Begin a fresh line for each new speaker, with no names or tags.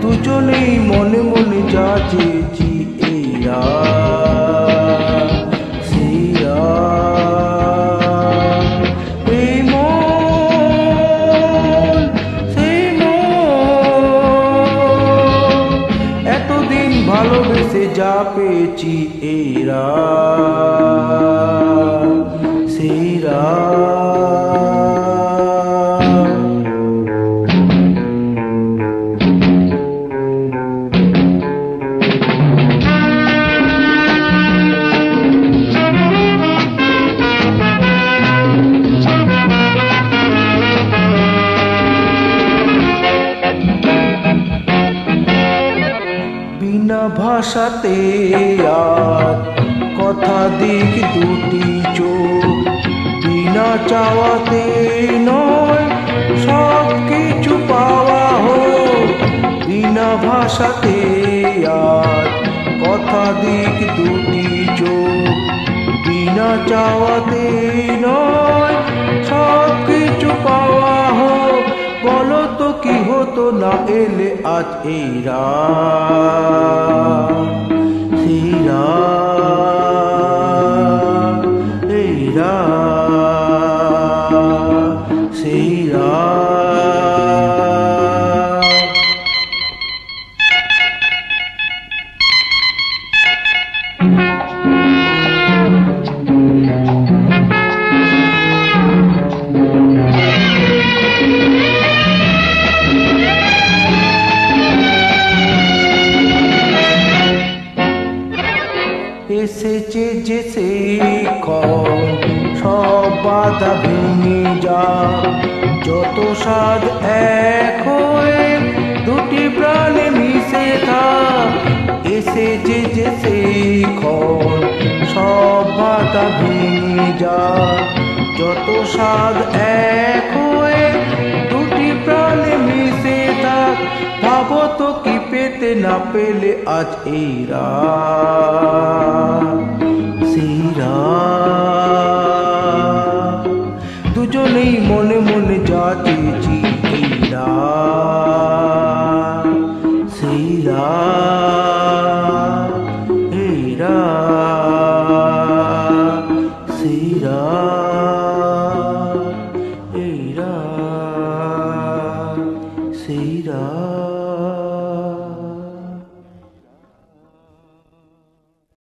দুজনেই মনে মনে যাচেছি এই রাত, সেই রাত, এই মন, সেই মন, এতদিন ভালোবেসে যা পেয়েছি এই রাত, সেই রাত। বিনা ভাষাতে আর কথা দিক দুটি চোখ, বিনা চাওয়াতে নয় সব কিছু পাওয়া হোক। বিনা ভাষাতে আর কথা দিক দুটি চোখ, বিনা চাওয়াতে নয় সব কিছু পাওয়া হোক। বলো তো কি হতো না এলে আজ এই রাত, সেই রাত, এই রাত, সেই রাত। এসেছে যে সেই ক্ষণ সব বাধা ভেঙে যা, যত স্বাদ এক হয়ে দুটি প্রাণে মিশে থাক। এসেছে যে সেই ক্ষণ সব বাধা ভেঙে যা, যত স্বাদ এক হয়ে দুটি প্রাণে মিশে থাক। ভাবো তো কি পেতে না পেলে আজ এই রাত, সেই রাত। দুজনেই মনে মনে যাচেছি এই রাত, সেই রাত, এই রাত, সেই রাত, এই রাত, সেই রাত।